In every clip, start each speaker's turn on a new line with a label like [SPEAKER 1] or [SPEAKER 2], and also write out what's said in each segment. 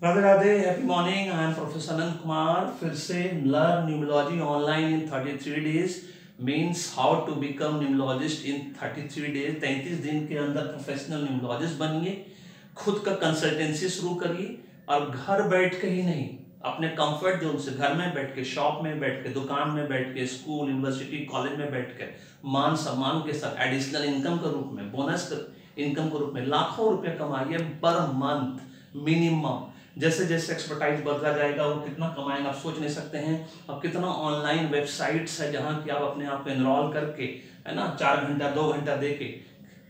[SPEAKER 1] Radhe Radhe, happy morning. I am professor Anant Kumar. फिर से learn numerology online in 33 days means how to become numerologist in 33 days. 33 दिन के अंदर professional numerologist बनिए, खुद का कंसल्टेंसी शुरू करिए और घर बैठ के ही नहीं, अपने कंफर्ट जोन से, घर में बैठ के, शॉप में बैठ के, दुकान में बैठ के, स्कूल, यूनिवर्सिटी, कॉलेज में बैठ के मान सम्मान के साथ एडिशनल इनकम के रूप में, बोनस इनकम के रूप में लाखों रुपए कमाइए पर मंथ मिनिमम। जैसे जैसे एक्सपर्टाइज बढ़ता जाएगा वो कितना कमाएंगे आप सोच नहीं सकते हैं। अब कितना ऑनलाइन वेबसाइट्स है जहाँ कि आप अपने आप को एनरोल करके, है ना, 4 घंटा 2 घंटा दे के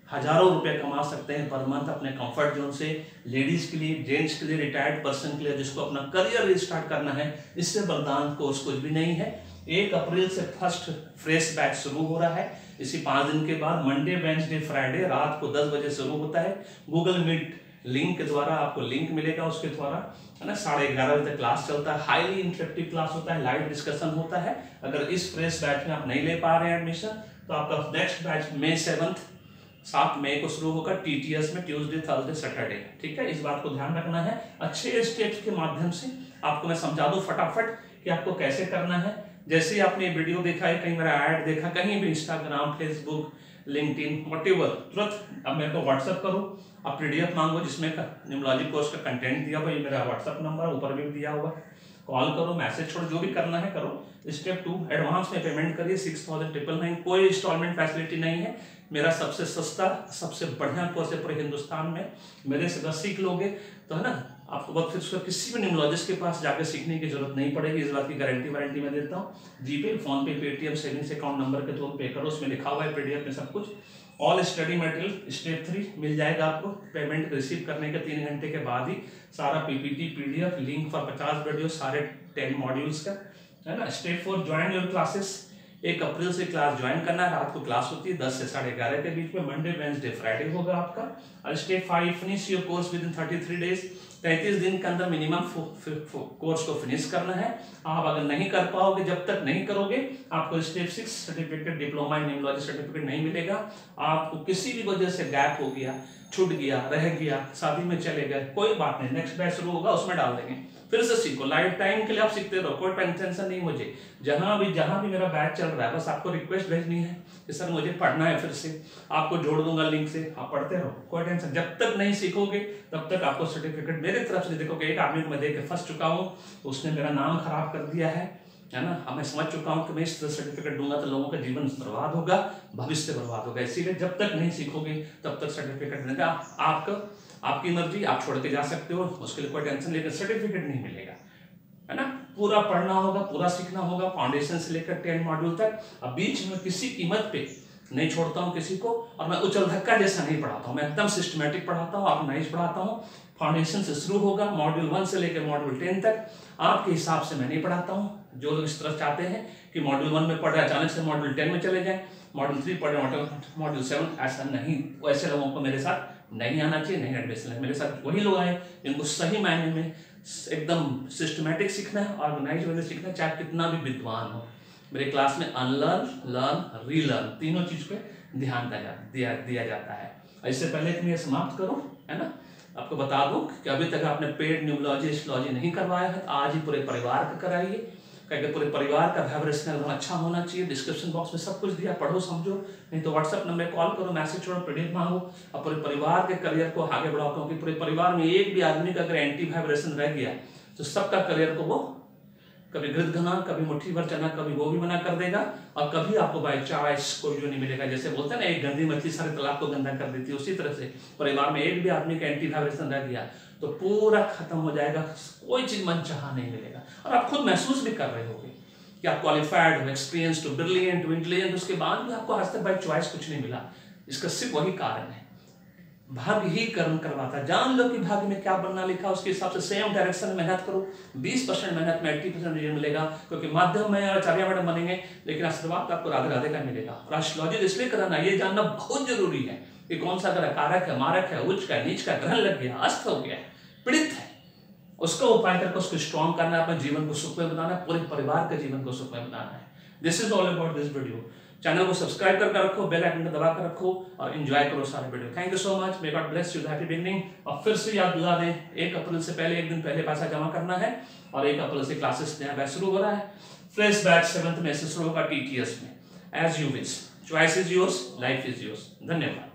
[SPEAKER 1] हजारों रुपए कमा सकते हैं पर मंथ अपने कंफर्ट जोन से। लेडीज के लिए, जेंट्स के लिए, रिटायर्ड पर्सन के लिए जिसको अपना करियर रिस्टार्ट करना है, इससे वरदान कोर्स कुछ भी नहीं है। 1 अप्रैल से फर्स्ट फ्रेश बैच शुरू हो रहा है। इसी 5 दिन के बाद मंडे, वेडनेसडे, फ्राइडे रात को 10 बजे शुरू होता है। गूगल मीट लिंक के द्वारा आपको लिंक मिलेगा, उसके द्वारा, है ना, 11:30 बजे तक क्लास चलता है। हाईली इंटरेक्टिव क्लास होता है, लाइव डिस्कशन होता है। अगर इस फ्रेश बैच में आप नहीं ले पा रहे हैं एडमिशन तो आपका नेक्स्ट बैच May 7 मई को शुरू होगा TTS में, ट्यूसडे, थर्सडे, सैटरडे। ठीक है, इस बात को ध्यान रखना है। अच्छे स्टेप्स के माध्यम से आपको मैं समझा दूं फटाफट कि आपको कैसे करना है। जैसे आपने वीडियो देखा है, कहीं मेरा ऐड देखा, कहीं भी इंस्टाग्राम, फेसबुक, लिंक्डइन, व्हाटएवर, तुरंत अब मेरे को व्हाट्सएप करो, आप PDF मांगो जिसमें न्यूमरोलॉजी कोर्स का कंटेंट दिया हुआ, ये मेरा व्हाट्सएप नंबर ऊपर भी दिया हुआ, कॉल करो, मैसेज छोड़ो, जो भी करना है करो। स्टेप 2, एडवांस में पेमेंट करिए 6,999। कोई इंस्टॉलमेंट फैसिलिटी नहीं है। मेरा सबसे सस्ता, सबसे बढ़िया कोर्स है पूरे हिंदुस्तान में। मेरे से बस सीख लोगे तो, है ना, आपको बहुत फिर किसी भी न्यूमरोलॉजिस्ट के पास जाकर सीखने की जरूरत नहीं पड़ेगी। इस बात की गारंटी मैं देता हूँ। जीपे, फोन पे, पेटीएम, सेविंग्स अकाउंट नंबर के थ्रू पे करो, उसमें लिखा हुआ है PDF में सब कुछ। ऑल स्टडी मटेरियल स्टेप 3 मिल जाएगा आपको पेमेंट रिसीव करने के 3 घंटे के बाद ही। सारा PPT, PDF, link for 50 video, सारे 10 मॉड्यूल्स का, है ना। Step 4, join your classes. 1 अप्रैल से क्लास ज्वाइन करना है। रात को क्लास होती है 10 से 11:30 के बीच में। मंडे, वेडनेसडे, फ्राइडे होगा आपका। और step 5, finish your course with in 33 days. 33 दिन के अंदर मिनिमम कोर्स को फिनिश करना है। आप अगर नहीं कर पाओगे, जब तक नहीं करोगे, आपको step 6 certificate, diploma in numerology certificate नहीं मिलेगा। आपको किसी भी वजह से गैप हो गया, छूट गया, रह गया, शादी में चले गए, कोई बात नहीं, नेक्स्ट बैच शुरू होगा उसमें डाल देंगे, फिर से सीखो। लाइफ टाइम के लिए आप सीखते रहो, कोई टेंशन नहीं मुझे। जहां भी मेरा बैच चल रहा है, बस आपको रिक्वेस्ट भेजनी है कि सर मुझे पढ़ना है, फिर से आपको जोड़ दूंगा लिंक से, आप पढ़ते रहो, कोई टेंशन। जब तक नहीं सीखोगे तब तक आपको सर्टिफिकेट मेरे तरफ से देखोगे। एक आदमी को मैं देख के फंस चुका हूँ, उसने मेरा नाम खराब कर दिया है ना। अब मैं समझ चुका हूँ कि मैं इस तरह सर्टिफिकेट दूंगा तो लोगों का जीवन बर्बाद होगा, भविष्य बर्बाद होगा। इसीलिए जब तक नहीं सीखोगे तब तक सर्टिफिकेट मिलेगा। आपकी मर्जी, आप छोड़ के जा सकते हो, उसके लिए कोई टेंशन, लेकिन सर्टिफिकेट नहीं मिलेगा, है ना। पूरा पढ़ना होगा, पूरा सीखना होगा, फाउंडेशन से लेकर 10 मॉड्यूल तक। अब बीच में किसी कीमत पे नहीं छोड़ता हूँ किसी को, और मैं उछल धक्का जैसा नहीं पढ़ाता हूँ। मैं एकदम सिस्टमेटिक पढ़ाता हूँ, ऑर्गेनाइज पढ़ाता हूँ। फाउंडेशन से शुरू होगा, मॉड्यूल 1 से लेकर मॉड्यूल 10 तक। आपके हिसाब से मैं नहीं पढ़ाता हूँ। जो लोग इस तरह चाहते हैं कि मॉड्यूल 1 में पढ़े, अचानक से मॉड्यूल 10 में चले जाएं, मॉड्यूल 3 पढ़े, मॉड्यूल 7, ऐसा नहीं। वैसे लोगों को मेरे साथ नहीं आना चाहिए, नहीं एडमिशन है। मेरे साथ वही लोग आए जिनको सही मायने में एकदम सिस्टमेटिक सीखना है, ऑर्गेनाइज वे में सीखना है, चाहे कितना भी विद्वान हो। मेरे क्लास में अनलर्न, लर्न, रीलर्न, तीनों चीज पे ध्यान दिया जाता है। इससे पहले कि मैं समाप्त करूं, है ना, आपको बता दूं कि अभी तक आपने पेड न्यूमरोलॉजी, एस्ट्रोलॉजी नहीं करवाया है, आज ही पूरे परिवार का कराइए। क्योंकि पूरे परिवार का वाइब्रेशन एकदम अच्छा होना चाहिए। डिस्क्रिप्शन बॉक्स में सब कुछ दिया, पढ़ो समझो। नहीं तो व्हाट्सएप नंबर कॉल करो, मैसेज छोड़ो, PDF मांगो और पूरे परिवार के करियर को आगे बढ़ाओ। क्योंकि पूरे परिवार में एक भी आदमी का अगर एंटी वाइब्रेशन रह गया तो सबका करियर को वो कभी गृद्धघना, कभी मुट्ठी भर चना, कभी वो भी मना कर देगा, और कभी आपको बाय चॉइस कोई जो नहीं मिलेगा। जैसे बोलते हैं ना, एक गंदी मछली सारे तालाब को गंदा कर देती है, उसी तरह से परिवार में एक भी आदमी का एंटी वाइब्रेशन रह गया तो पूरा खत्म हो जाएगा, कोई चीज मनचाहा नहीं मिलेगा। और आप खुद महसूस भी कर रहे होगे कि आप क्वालिफाइड हो, experience too brilliant, too intelligent, उसके बाद भी आपको आज तक बाय चॉइस कुछ नहीं मिला। इसका सिर्फ वही कारण है, भाग्य ही कर्म करवाता है। जान लो कि भाग्य में क्या बनना लिखा, उसके हिसाब से सेम डायरेक्शन में मेहनत करो। 20% मेहनत में 80% रिजल्ट मिलेगा। क्योंकि माध्यम में आचार्य मैडम बनेंगे, लेकिन आशीर्वाद आपको राधे राधे का मिलेगा। और एस्ट्रोलॉजी इसलिए कराना, ये जानना बहुत जरूरी है कि कौन सा ग्रह कारक है, मारक है, उच्च का, नीच का, ग्रहण लग गया, अस्त हो गया, पीड़ित है, उसका उपाय करके उसको स्ट्रॉन्ग करना है, अपने जीवन को सुखमय बनाना है, पूरे परिवार के जीवन को सुखमय बनाना है। This is all about this video. Channel को सब्सक्राइब करके रखो, बेल आइकन को दबा कर रखो और एंजॉय करो सारे video. Thank you so much, may God bless you, happy beginning. और फिर से याद दिला दें, 1 अप्रैल से पहले 1 दिन पहले पैसा जमा करना है और 1 अप्रैल से क्लासेस नया बैच शुरू हो रहा है। फ्रेश बैच 7th में से शुरू होगा TTS में। As you wish, choice is yours, life is yours. धन्यवाद।